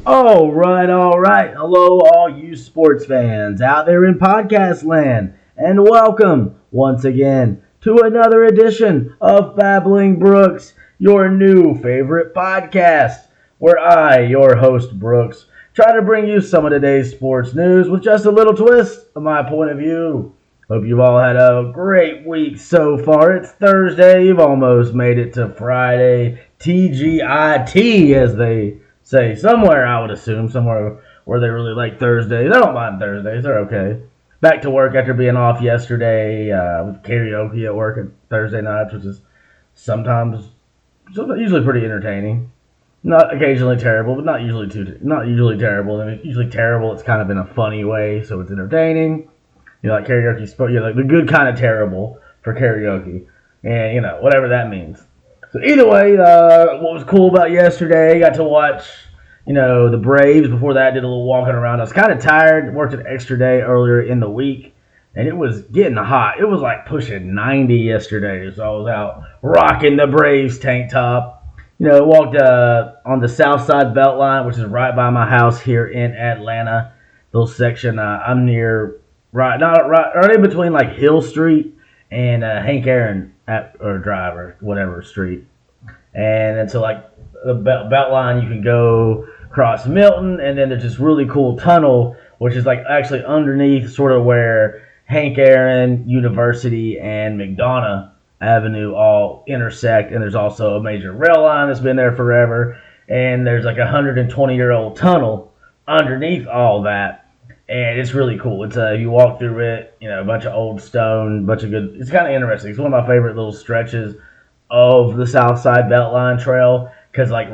All right. Hello, all you sports fans out there in podcast land, and welcome once again to another edition of Babbling Brooks, your new favorite podcast, where I, your host Brooks, try to bring you some of today's sports news with just a little twist of my point of view. Hope you've all had a great week so far. It's Thursday. You've almost made it to Friday. TGIT, as they say. Somewhere, I would assume. Somewhere where they really like Thursdays. I don't mind Thursdays. They're okay. Back to work after being off yesterday with karaoke at work at Thursday nights, which is sometimes usually pretty entertaining. Not occasionally terrible, but not usually terrible. I mean, usually terrible. It's kind of in a funny way, so it's entertaining. You know, like karaoke, like the good kind of terrible for karaoke. And, whatever that means. So either way, what was cool about yesterday, got to watch, the Braves. Before that, I did a little walking around. I was kind of tired, worked an extra day earlier in the week, and it was getting hot. It was like pushing 90 yesterday, so I was out rocking the Braves tank top. Walked on the South Side Beltline, which is right by my house here in Atlanta. Little section, I'm near... Right in between like Hill Street and Hank Aaron Drive or whatever street, and then so like the Beltline, you can go across Milton, and then there's this really cool tunnel which is like actually underneath, sort of where Hank Aaron University and McDonough Avenue all intersect, and there's also a major rail line that's been there forever, and there's like a 120-year-old tunnel underneath all that. And it's really cool. It's you walk through it, a bunch of old stone, bunch of good. It's kind of interesting. It's one of my favorite little stretches of the South Side Beltline Trail, because like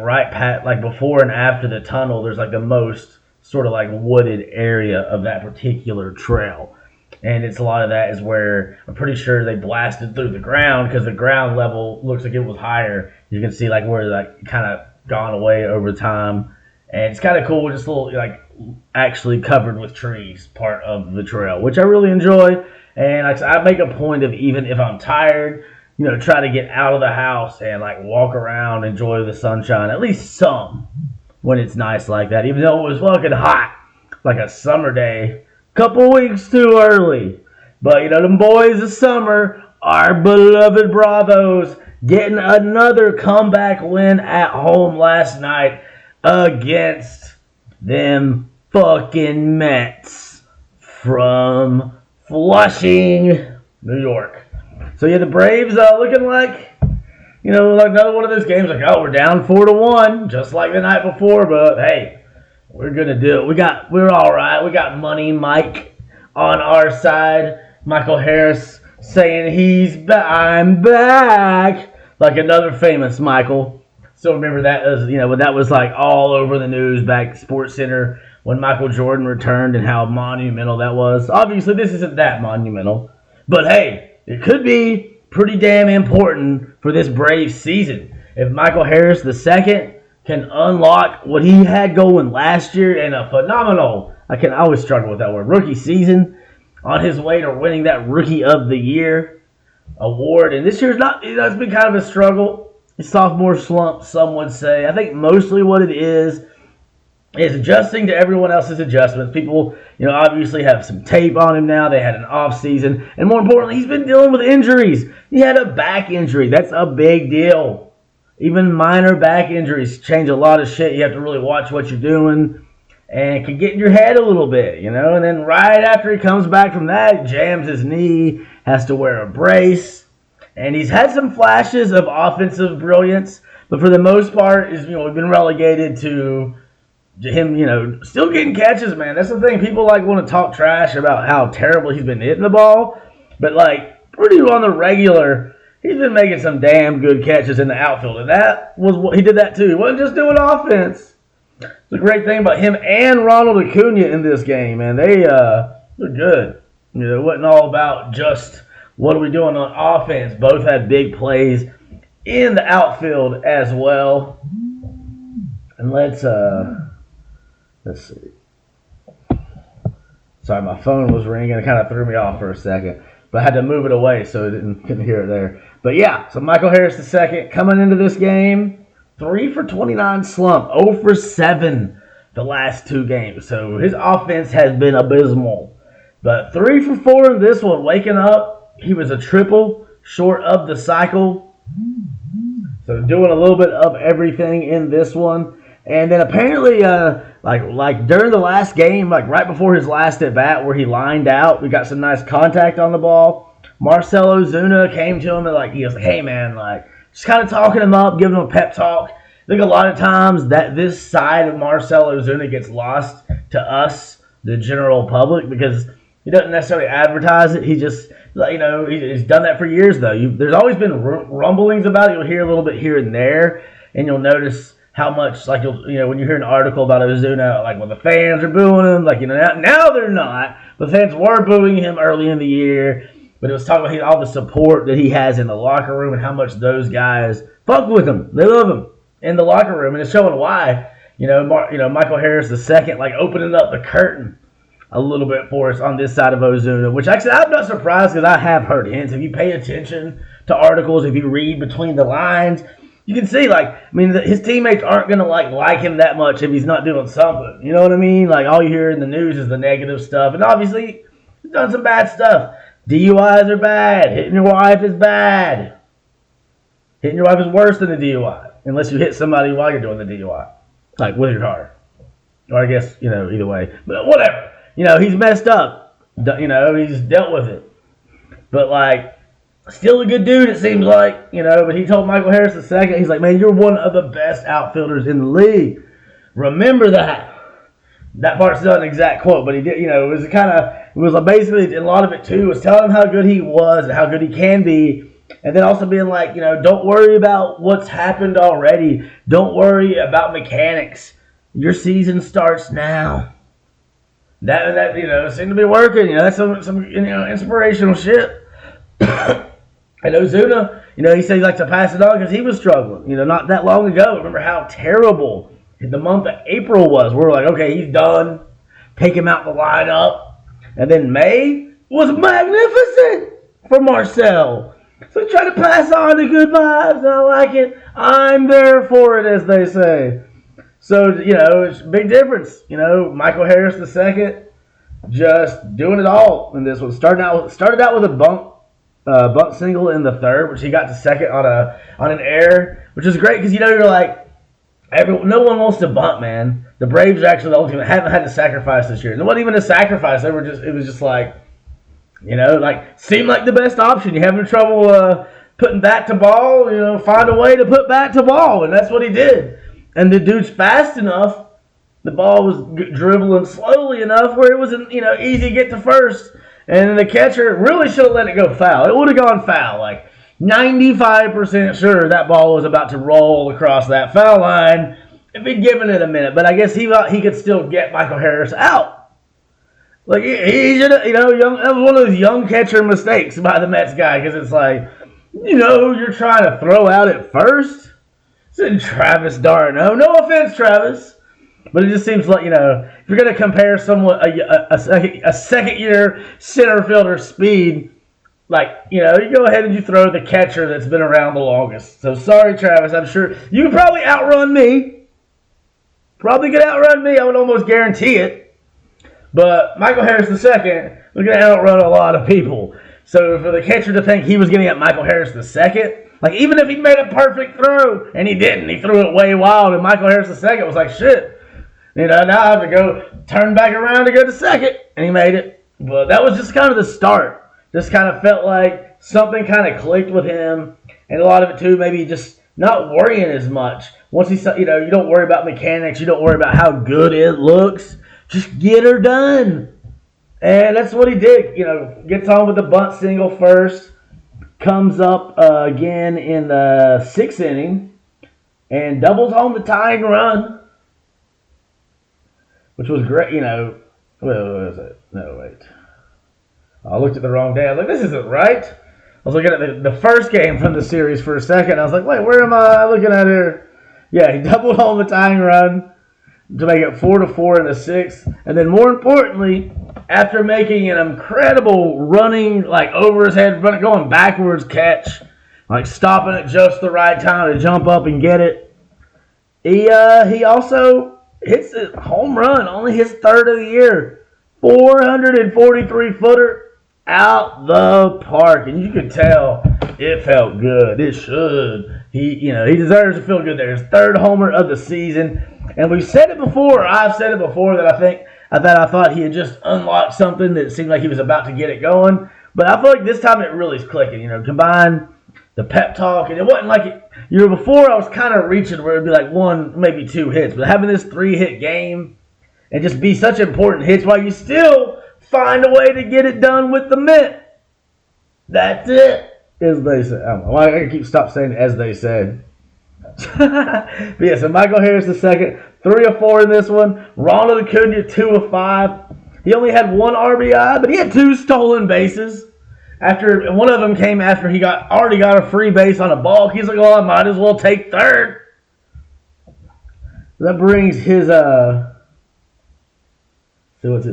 before and after the tunnel, there's like the most sort of like wooded area of that particular trail, and it's a lot of that is where I'm pretty sure they blasted through the ground, because the ground level looks like it was higher. You can see like where like kind of gone away over time, and it's kind of cool. Just a little like actually covered with trees part of the trail, which I really enjoy. And I make a point of, even if I'm tired, try to get out of the house and like walk around, enjoy the sunshine, at least some, when it's nice like that, even though it was fucking hot like a summer day, couple weeks too early. But them boys of summer, our beloved Bravos, getting another comeback win at home last night against them fucking Mets from Flushing, New York. So yeah, the Braves looking like, like another one of those games. Like, we're down 4-1, just like the night before. But hey, we're gonna do it. We're all right. We got Money Mike on our side. Michael Harris saying I'm back, like another famous Michael. Still remember that as when that was like all over the news back at Sports Center when Michael Jordan returned, and how monumental that was. Obviously, this isn't that monumental, but hey, it could be pretty damn important for this Braves season. If Michael Harris II can unlock what he had going last year in a phenomenal, I always struggle with that word, rookie season, on his way to winning that Rookie of the Year award. And this year's not, it's been kind of a struggle. Sophomore slump, some would say. I think mostly what it is adjusting to everyone else's adjustments. People, obviously have some tape on him now. They had an off season, and more importantly, he's been dealing with injuries. He had a back injury. That's a big deal. Even minor back injuries change a lot of shit. You have to really watch what you're doing, and it can get in your head a little bit, And then right after he comes back from that, jams his knee, has to wear a brace. And he's had some flashes of offensive brilliance, but for the most part, we've been relegated to him, still getting catches, man. That's the thing. People want to talk trash about how terrible he's been hitting the ball, but pretty on the regular, he's been making some damn good catches in the outfield, and that was what he did that too. He wasn't just doing offense. The great thing about him and Ronald Acuna in this game, man, they're good. It wasn't all about just what are we doing on offense. Both had big plays in the outfield as well. And let's see. Sorry, my phone was ringing. It kind of threw me off for a second. But I had to move it away so I couldn't hear it there. But yeah, so Michael Harris II coming into this game, 3 for 29 slump, 0 for 7 the last 2 games. So his offense has been abysmal. But 3 for 4 in this one, waking up. He was a triple short of the cycle. So doing a little bit of everything in this one. And then apparently, like during the last game, like right before his last at bat where he lined out, we got some nice contact on the ball. Marcell Ozuna came to him and he was like, hey man, just kind of talking him up, giving him a pep talk. I think a lot of times that this side of Marcell Ozuna gets lost to us, the general public, because he doesn't necessarily advertise it. He just, he's done that for years though. There's always been rumblings about it. You'll hear a little bit here and there, and you'll notice how much, when you hear an article about Ozuna, when the fans are booing him, now they're not. The fans were booing him early in the year, but it was talking about all the support that he has in the locker room and how much those guys fuck with him. They love him in the locker room, and it's showing why. Michael Harris II, opening up the curtain a little bit for us on this side of Ozuna, which actually I'm not surprised because I have heard hints. If you pay attention to articles, if you read between the lines, you can see, his teammates aren't going to, like him that much if he's not doing something. You know what I mean? All you hear in the news is the negative stuff. And obviously, he's done some bad stuff. DUIs are bad. Hitting your wife is bad. Hitting your wife is worse than a DUI. Unless you hit somebody while you're doing the DUI. With your car. Or I guess, either way. But whatever. He's messed up. He's dealt with it. But, still a good dude, it seems like, but he told Michael Harris II, he's like, man, you're one of the best outfielders in the league. Remember that. That part's not an exact quote, but he did, it was basically, a lot of it too, was telling him how good he was and how good he can be. And then also being like, don't worry about what's happened already. Don't worry about mechanics. Your season starts now. That seemed to be working. That's some inspirational shit. And Ozuna, he said he likes to pass it on because he was struggling. Not that long ago. Remember how terrible the month of April was. We were like, okay, he's done. Take him out the lineup. And then May was magnificent for Marcell. So he tried to pass on the good vibes. And I like it. I'm there for it, as they say. So, it's a big difference. Michael Harris II just doing it all in this one. Started out with a bunt single in the third, which he got to second on an error, which is great because you're like, no one wants to bunt, man. The Braves are actually the only team that haven't had to sacrifice this year. And it wasn't even a sacrifice. It was just seemed like the best option. You're having trouble putting bat to ball, find a way to put bat to ball, and that's what he did. And the dude's fast enough. The ball was dribbling slowly enough where it wasn't, easy to get to first. And the catcher really should have let it go foul. It would have gone foul. 95% sure that ball was about to roll across that foul line if he'd given it a minute. But I guess he thought he could still get Michael Harris out. He should have, that was one of those young catcher mistakes by the Mets guy because it's you're trying to throw out at first. It's Travis d'Arnaud. No offense, Travis. But it just seems like, if you're going to compare someone, a second-year center fielder speed, you go ahead and you throw the catcher that's been around the longest. So sorry, Travis. I'm sure you could probably outrun me. Probably could outrun me. I would almost guarantee it. But Michael Harris II was going to outrun a lot of people. So for the catcher to think he was getting at Michael Harris II, even if he made a perfect throw, and he didn't, he threw it way wild, and Michael Harris II was like, shit. Now I have to go turn back around to go to second, and he made it. But that was just kind of the start. Just kind of felt like something kind of clicked with him, and a lot of it too, maybe just not worrying as much. Once he, you don't worry about mechanics, you don't worry about how good it looks. Just get her done, and that's what he did. Gets on with the bunt single first, comes up again in the 6th inning, and doubles home the tying run. Which was great, what was it? No, wait. I looked at the wrong day. I was like, this isn't right. I was looking at the first game from the series for a second. I was like, wait, where am I looking at here? Yeah, he doubled home the tying run to make it 4-4 in the 6th. And then more importantly, after making an incredible running, over his head, going backwards catch, stopping at just the right time to jump up and get it, he also hits a home run, only his third of the year. 443-footer out the park. And you could tell it felt good. It should. He deserves to feel good there. His third homer of the season. And we've said it before. I've said it before that I thought he had just unlocked something that seemed like he was about to get it going. But I feel like this time it really is clicking. Combine the pep talk. And it wasn't like before I was kind of reaching where it would be like one, maybe two hits. But having this 3-hit game and just be such important hits while you still find a way to get it done with the mint. That's it, as they said. I keep stop saying as they said. But yeah, so Michael Harris the second, 3 of 4 in this one. Ronald Acuna 2 of 5. He only had 1 RBI, but he had 2 stolen bases. After one of them came after he already got a free base on a ball. He's like, "Oh, I might as well take third." That brings his It's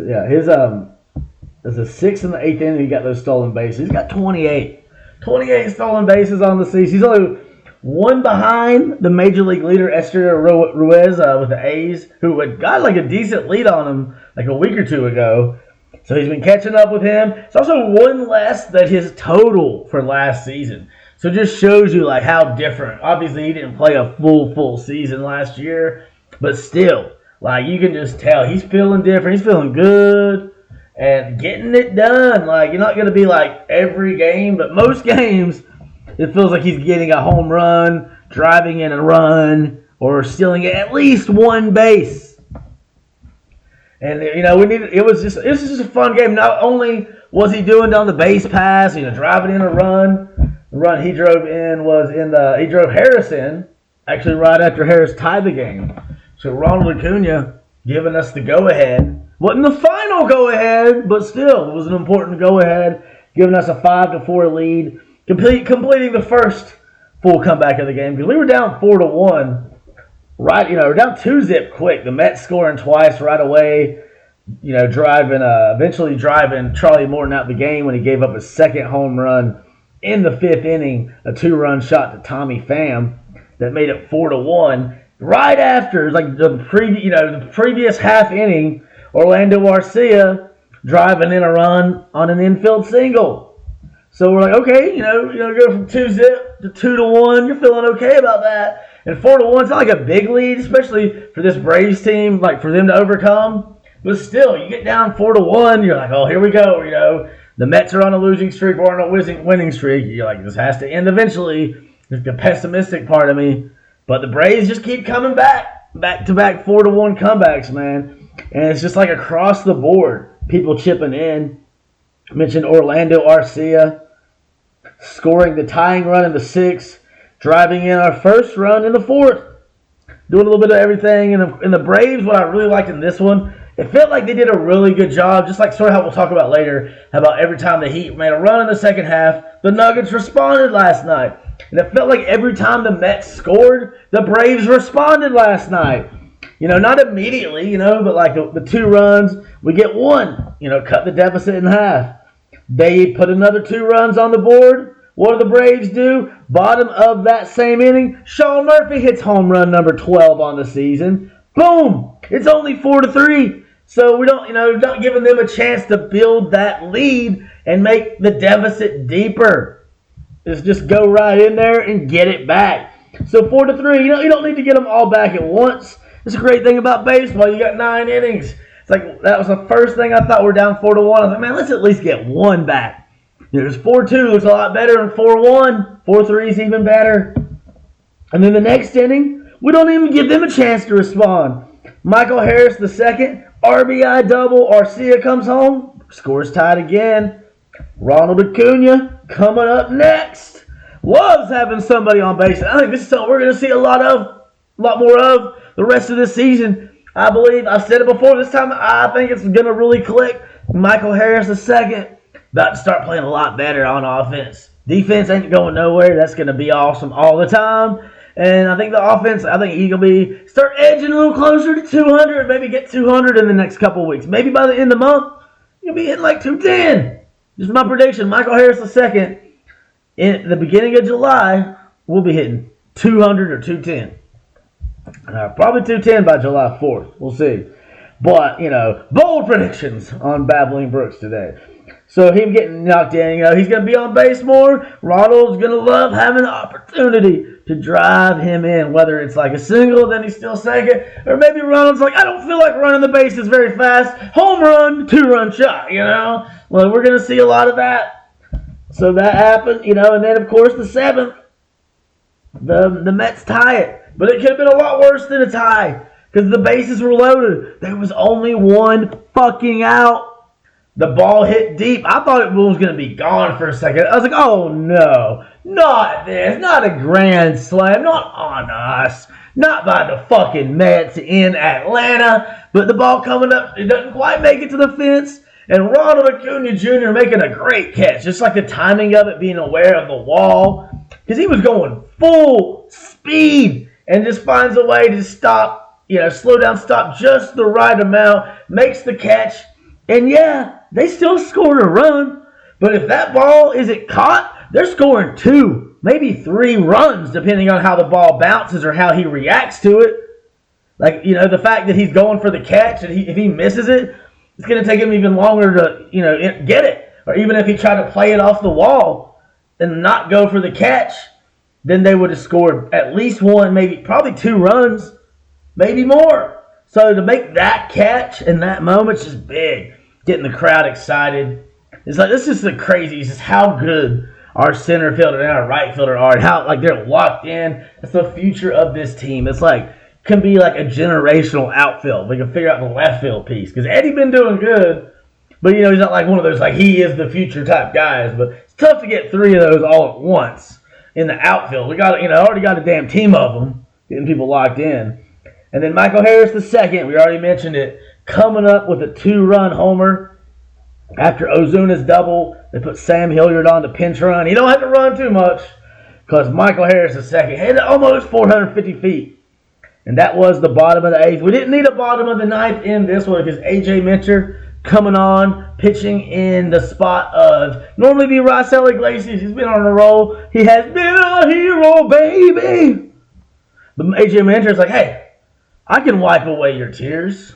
the 6th and the 8th inning. He got those stolen bases. He's got 28 stolen bases on the season. He's only 1 behind the major league leader Esther Ruiz with the A's, who had got like a decent lead on him like a week or two ago. So he's been catching up with him. It's also 1 less than his total for last season. So it just shows you like how different. Obviously, he didn't play a full season last year, but still, like you can just tell he's feeling different. He's feeling good and getting it done. Like you're not going to be like every game, but most games it feels like he's getting a home run, driving in a run, or stealing at least 1 base. And it was just a fun game. Not only was he doing down the base pass, driving in a run. The run he drove in was he drove Harris in, actually right after Harris tied the game. So Ronald Acuna giving us the go-ahead. Wasn't the final go-ahead, but still, it was an important go-ahead, giving us a 5-4 lead, completing the first full comeback of the game because we were down 4-1. Right, we're down 2-zip quick. The Mets scoring twice right away. Eventually driving Charlie Morton out the game when he gave up his second home run in the 5th inning, a 2-run shot to Tommy Pham that made it 4-1. Right after, like the previous half inning, Orlando Arcia driving in a run on an infield single. So we're like, okay, go from 2-zip to 2-1. You're feeling okay about that. And 4-1, it's not like a big lead, especially for this Braves team, like for them to overcome. But still, you get down 4-1, you're like, oh, here we go. The Mets are on a losing streak, we're on a winning streak. You're like, this has to end eventually. It's the pessimistic part of me. But the Braves just keep coming back-to-back 4-1 comebacks, man. And it's just like across the board, people chipping in. I mentioned Orlando Arcia scoring the tying run in the 6th. Driving in our first run in the 4th. Doing a little bit of everything. And the Braves, what I really liked in this one, it felt like they did a really good job, just like sort of how we'll talk about later, about every time the Heat made a run in the second half, the Nuggets responded last night. And it felt like every time the Mets scored, the Braves responded last night. Not immediately, but like the 2 runs, we get 1, cut the deficit in half. They put another 2 runs on the board. What do the Braves do? Bottom of that same inning, Sean Murphy hits home run number 12 on the season. Boom! It's only 4-3. So we don't, not giving them a chance to build that lead and make the deficit deeper. It's just go right in there and get it back. So 4-3, you don't need to get them all back at once. It's a great thing about baseball. You got 9 innings. It's like that was the first thing I thought. We're down 4-1. I was like, man, let's at least get 1 back. There's 4-2 looks a lot better than 4-1. 4-3 is even better. And then the next inning, we don't even give them a chance to respond. Michael Harris the second, RBI double. Arcia comes home, scores tied again. Ronald Acuna coming up next. Loves having somebody on base. I think this is something we're going to see a lot more of the rest of this season. I believe I've said it before. This time I think it's going to really click. Michael Harris the second. About to start playing a lot better on offense. Defense ain't going nowhere. That's going to be awesome all the time. And I think the offense, he's going to start edging a little closer to 200. Maybe get 200 in the next couple of weeks. Maybe by the end of the month, he'll be hitting like 210. Just my prediction. Michael Harris the second, in the beginning of July, we'll be hitting 200 or 210. Probably 210 by July 4th. We'll see. But, bold predictions on Babbling Brooks today. So him getting knocked in, he's going to be on base more. Ronald's going to love having the opportunity to drive him in, whether it's like a single, then he's still second, or maybe Ronald's like, I don't feel like running the bases very fast. Home run, 2-run shot, Well, we're going to see a lot of that. So that happened, and then, of course, the 7th, the Mets tie it. But it could have been a lot worse than a tie because the bases were loaded. There was only one fucking out. The ball hit deep. I thought it was going to be gone for a second. I was like, oh no, not this. Not a grand slam. Not on us. Not by the fucking Mets in Atlanta. But the ball coming up, it doesn't quite make it to the fence. And Ronald Acuna Jr. making a great catch. Just like the timing of it, being aware of the wall. Because he was going full speed and just finds a way to stop, slow down, stop just the right amount. Makes the catch. And yeah, they still scored a run. But if that ball isn't caught, they're scoring 2, maybe 3 runs, depending on how the ball bounces or how he reacts to it. Like, the fact that he's going for the catch, and if he misses it, it's going to take him even longer to, get it. Or even if he tried to play it off the wall and not go for the catch, then they would have scored at least 1, maybe probably 2 runs, maybe more. So to make that catch in that moment is just big. Getting the crowd excited. It's like, this is the crazy. It's just how good our center fielder and our right fielder are and how they're locked in. It's the future of this team. It's can be like a generational outfield. We can figure out the left field piece. Because Eddie been doing good, but he's not like one of those he is the future type guys. But it's tough to get 3 of those all at once in the outfield. We got already got a damn team of them getting people locked in. And then Michael Harris the second, we already mentioned it, coming up with a 2-run homer after Ozuna's double. They put Sam Hilliard on to pinch run. He don't have to run too much because Michael Harris the second hit almost 450 feet. And that was the bottom of the 8th. We didn't need a bottom of the 9th in this one because A.J. Minter coming on, pitching in the spot of normally be Raisel Iglesias. He's been on a roll. He has been a hero, baby. But A.J. Minter's like, hey, I can wipe away your tears.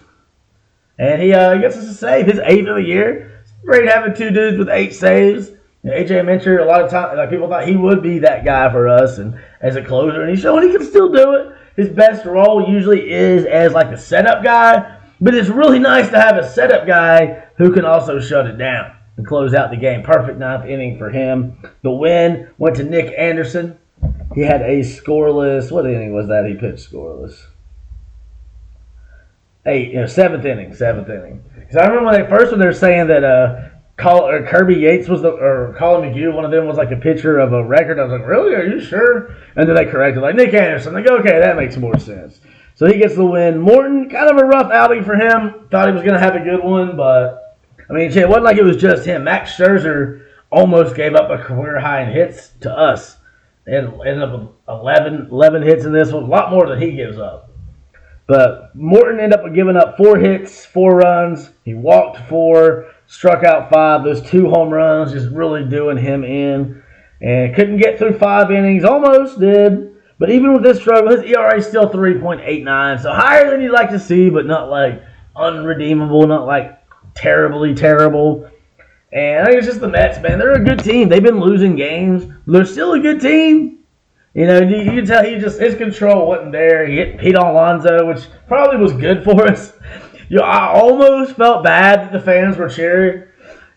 And he gets us a save, his 8th of the year. It's great having 2 dudes with 8 saves. A.J. Minter, a lot of times, people thought he would be that guy for us and as a closer, and he's showing he can still do it. His best role usually is as the setup guy, but it's really nice to have a setup guy who can also shut it down and close out the game. Perfect 9th inning for him. The win went to Nick Anderson. He had a scoreless. What inning was that he pitched scoreless? 7th inning. Because I remember when they were saying that Kirby Yates or Colin McHugh, one of them was a pitcher of a record. I was like, really? Are you sure? And then they corrected, Nick Anderson. They go, okay, that makes more sense. So he gets the win. Morton, kind of a rough outing for him. Thought he was going to have a good one, but it wasn't like it was just him. Max Scherzer almost gave up a career high in hits to us. And ended up with 11 hits in this one, a lot more than he gives up. But Morton ended up giving up 4 hits, 4 runs. He walked 4, struck out 5. Those 2 home runs just really doing him in. And couldn't get through 5 innings. Almost did. But even with this struggle, his ERA is still 3.89. So higher than you'd like to see, but not unredeemable, not terribly terrible. And I think it's just the Mets, man. They're a good team. They've been losing games. They're still a good team. You can tell his control wasn't there. He hit Pete Alonso, which probably was good for us. I almost felt bad that the fans were cheering.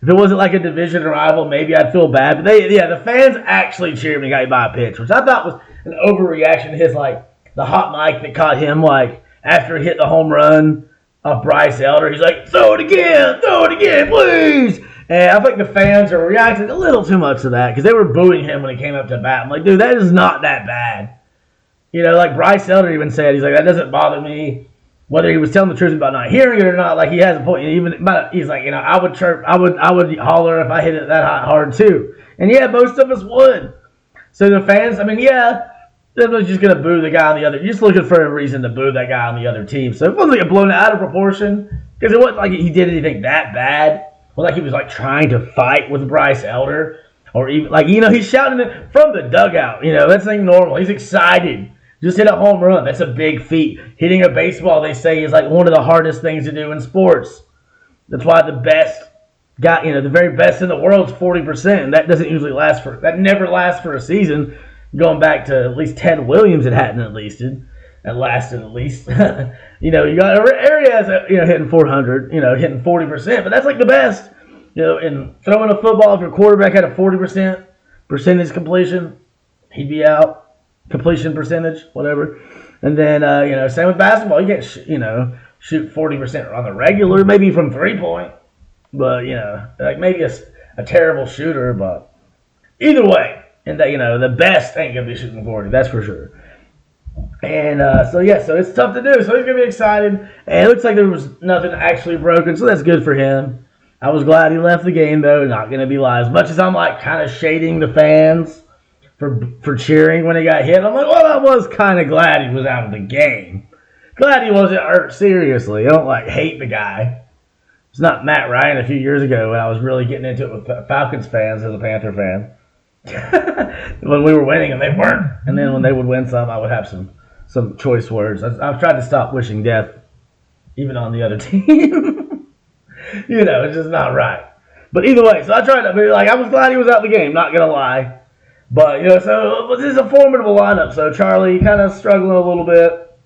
If it wasn't a division rival, maybe I'd feel bad. But the fans actually cheered when he got hit by a pitch, which I thought was an overreaction to his the hot mic that caught him after he hit the home run off Bryce Elder. He's like, throw it again, please. And I think the fans are reacting a little too much to that because they were booing him when he came up to bat. I'm like, dude, that is not that bad. Bryce Elder even said, he's like, that doesn't bother me. Whether he was telling the truth about not hearing it or not, he has a point. He's like, I would chirp, I would holler if I hit it that hard too. And yeah, most of us would. So the fans, they're just going to boo the guy on the other. You're just looking for a reason to boo that guy on the other team. So it wasn't blown out of proportion because it wasn't like he did anything that bad. Well, he was trying to fight with Bryce Elder, or even he's shouting it from the dugout. That's normal. He's excited, Just hit a home run. That's a big feat. Hitting a baseball, they say, is like one of the hardest things to do in sports. That's why the best guy, the very best in the world is 40%. And that doesn't usually that never lasts for a season. Going back to at least Ted Williams, it hadn't at least. It lasted at least. You got areas, hitting 400, hitting 40%, but that's like the best. In throwing a football, if your quarterback had a 40% percentage completion, he'd be out. Completion percentage, whatever. And then, same with basketball. You can't, shoot 40% on the regular, maybe from 3-point. But, like maybe a terrible shooter. But either way, and that, the best ain't going to be shooting 40. That's for sure. And so it's tough to do. So he's going to be excited. And it looks like there was nothing actually broken. So that's good for him. I was glad he left the game, though. Not going to be live. As much as I'm like kind of shading the fans for cheering when he got hit, I'm like, well, I was kind of glad he was out of the game. Glad he wasn't hurt seriously. I don't hate the guy. It's not Matt Ryan a few years ago when I was really getting into it with Falcons fans as a Panther fan. When we were winning and they weren't. And then when they would win some, I would have some choice words. I've tried to stop wishing death even on the other team. It's just not right. But either way, so I tried to be I was glad he was out of the game, not going to lie. But, so this is a formidable lineup. So Charlie kind of struggling a little bit.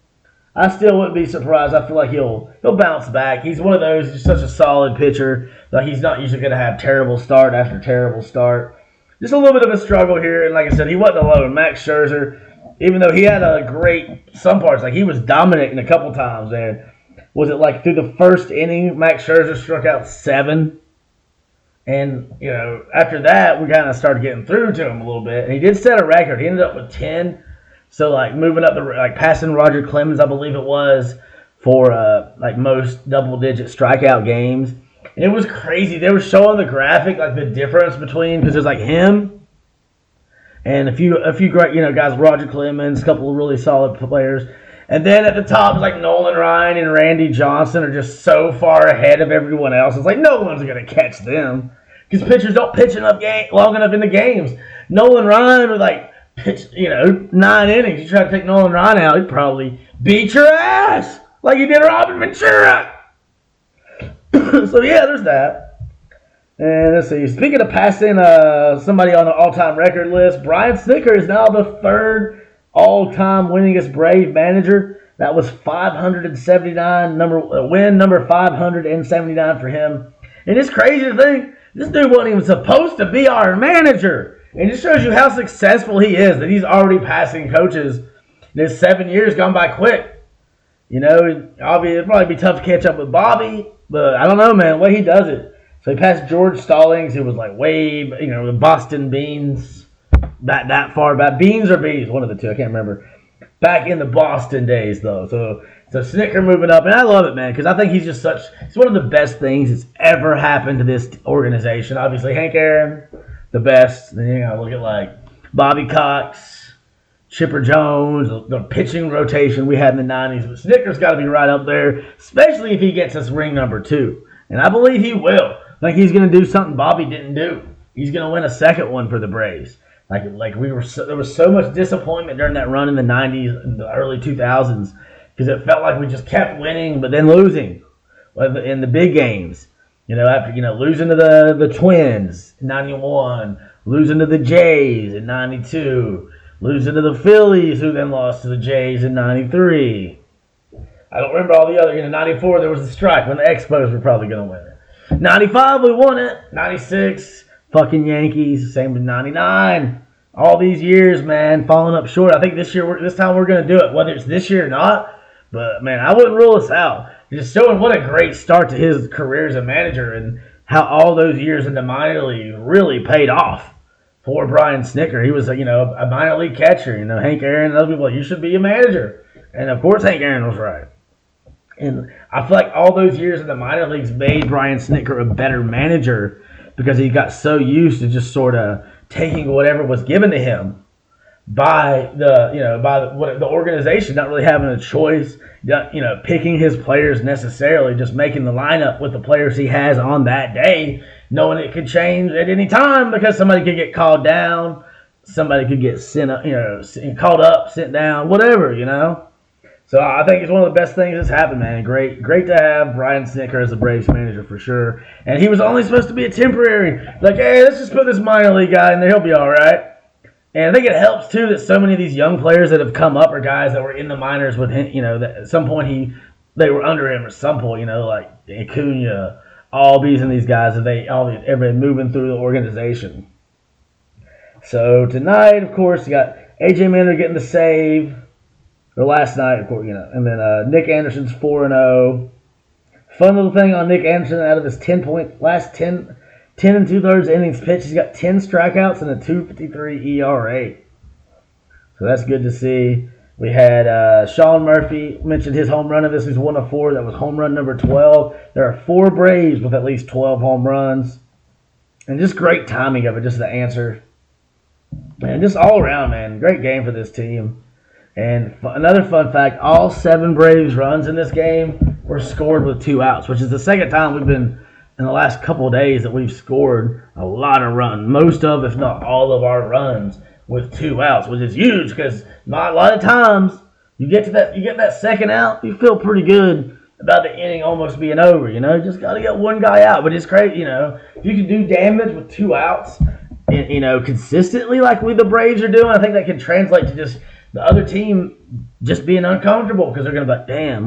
I still wouldn't be surprised. I feel like he'll bounce back. He's one of those, just such a solid pitcher. He's not usually going to have terrible start after terrible start. Just a little bit of a struggle here. And like I said, he wasn't alone. Max Scherzer, even though he had some parts, he was dominating a couple times there. Was it through the first inning, Max Scherzer struck out 7? And, after that, we kind of started getting through to him a little bit. And he did set a record. He ended up with 10. So, moving up passing Roger Clemens, I believe it was, for, most double-digit strikeout games. And it was crazy. They were showing the graphic, the difference between, because there's, him and a few great, guys, Roger Clemens, a couple of really solid players. And then at the top, it's Nolan Ryan and Randy Johnson are just so far ahead of everyone else. It's no one's going to catch them. Because pitchers don't pitch long enough in the games. Nolan Ryan would pitch, 9 innings. You try to take Nolan Ryan out, he'd probably beat your ass like he did Robin Ventura. So yeah, there's that. And let's see. Speaking of passing somebody on the all-time record list, Brian Snitker is now the 3rd all-time winningest Brave manager. That was 579 number 579 for him. And it's crazy to think this dude wasn't even supposed to be our manager. And it just shows you how successful he is, that he's already passing coaches. His 7 years gone by quick. It'd probably be tough to catch up with Bobby, but I don't know, man, the way he does it. So he passed George Stallings, who was way, the Boston Beans, that far back. Beans or Bees, one of the two, I can't remember. Back in the Boston days, though. So Snitker moving up, and I love it, man, because I think he's just it's one of the best things that's ever happened to this organization. Obviously, Hank Aaron, the best. Then look at Bobby Cox, Chipper Jones, the pitching rotation we had in the 90s. But Snitker's got to be right up there, especially if he gets us ring number 2. And I believe he will. He's going to do something Bobby didn't do. He's going to win a second one for the Braves. There was so much disappointment during that run in the 90s and the early 2000s. Because it felt like we just kept winning, but then losing in the big games. After losing to the Twins in '91, losing to the Jays in '92, losing to the Phillies, who then lost to the Jays in '93. I don't remember all the other. '94 there was the strike when the Expos were probably going to win it. '95 we won it. '96 fucking Yankees. Same with '99. All these years, man, falling up short. I think this time we're going to do it, whether it's this year or not. But, man, I wouldn't rule us out. Just showing what a great start to his career as a manager and how all those years in the minor league really paid off for Brian Snitker. He was, a minor league catcher. Hank Aaron and other people, you should be a manager. And, of course, Hank Aaron was right. And I feel like all those years in the minor leagues made Brian Snitker a better manager because he got so used to just sort of taking whatever was given to him by the organization, not really having a choice, picking his players necessarily, just making the lineup with the players he has on that day, knowing it could change at any time because somebody could get called down, somebody could get sent up, called up, sent down, whatever, So I think it's one of the best things that's happened, man. Great to have Brian Snitker as the Braves manager for sure. And he was only supposed to be a temporary. Like, hey, let's just put this minor league guy in there. He'll be all right. And I think it helps too that so many of these young players that have come up are guys that were in the minors with him. That at some point they were under him at some point. Like Acuna, Albies, and these guys that everybody moving through the organization. So tonight, of course, you got AJ Minter getting the save. Or last night, of course, and then Nick Anderson's 4-0. Fun little thing on Nick Anderson out of his last 10 and 2/3 innings pitched. He's got 10 strikeouts and a 2.53 ERA. So that's good to see. We had Sean Murphy mentioned his home run of this. He's 1 of 4. That was home run number 12. There are 4 Braves with at least 12 home runs. And just great timing of it, just the answer. Man, just all around, man. Great game for this team. And another fun fact, all 7 Braves runs in this game were scored with 2 outs, which is the second time we've been in the last couple of days that we've scored a lot of runs. Most of, if not all of our runs with 2 outs, which is huge because not a lot of times you get that second out, you feel pretty good about the inning almost being over. You just got to get one guy out. But it's crazy, if you can do damage with 2 outs, consistently like the Braves are doing, I think that can translate to just the other team just being uncomfortable because they're going to be like, damn,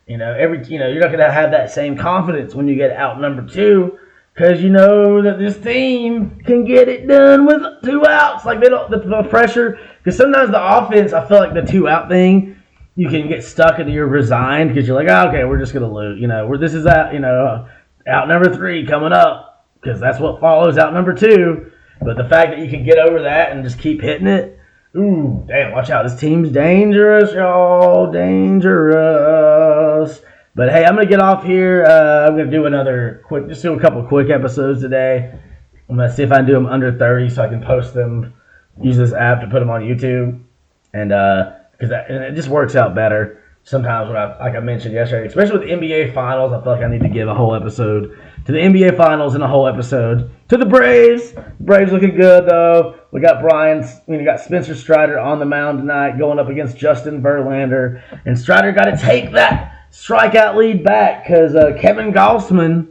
you're not going to have that same confidence when you get out number 2 because you know that this team can get it done with 2 outs. Like they don't the pressure because sometimes the offense, I feel like the 2 out thing, you can get stuck and you're resigned because you're like, okay, we're just going to lose. This is out number 3 coming up because that's what follows out number 2. But the fact that you can get over that and just keep hitting it. Ooh, damn, watch out. This team's dangerous, y'all. Dangerous. But, hey, I'm going to get off here. I'm going to do do a couple of quick episodes today. I'm going to see if I can do them under 30 so I can post them, use this app to put them on YouTube. And because it just works out better sometimes when like I mentioned yesterday, especially with the NBA Finals. I feel like I need to give a whole episode to the NBA Finals and a whole episode to the Braves. The Braves looking good, though. We got got Spencer Strider on the mound tonight going up against Justin Verlander. And Strider got to take that strikeout lead back because Kevin Gausman,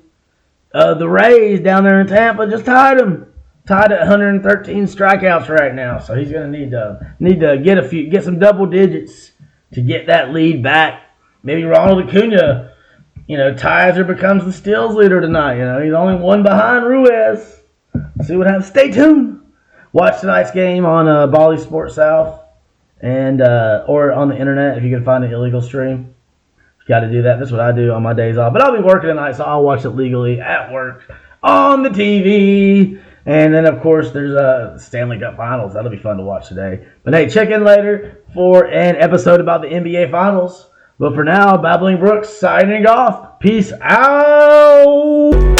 the Rays down there in Tampa, just tied him. Tied at 113 strikeouts right now. So he's going to need to get some double digits to get that lead back. Maybe Ronald Acuna, ties or becomes the steals leader tonight. He's only 1 behind Ruiz. See what happens. Stay tuned. Watch tonight's game on Bally Sports South and or on the internet if you can find an illegal stream. You got to do that. That's what I do on my days off. But I'll be working tonight, so I'll watch it legally at work on the TV. And then, of course, there's Stanley Cup Finals. That'll be fun to watch today. But, hey, check in later for an episode about the NBA Finals. But for now, Babbling Brooks signing off. Peace out.